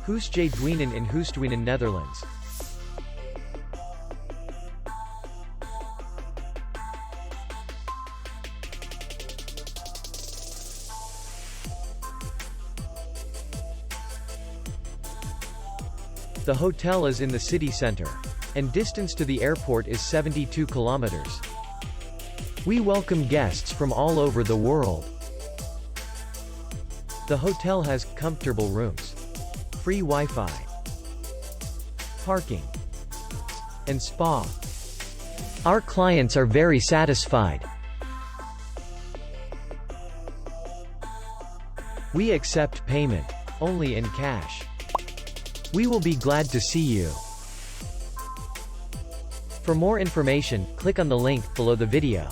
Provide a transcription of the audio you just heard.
Huisje Duinen in Huisduinen, Netherlands. The hotel is in the city center, and distance to the airport is 72 kilometers. We welcome guests from all over the world. The hotel has comfortable rooms, free Wi-Fi, parking, and spa. Our clients are very satisfied. We accept payment only in cash. We will be glad to see you. For more information, click on the link below the video.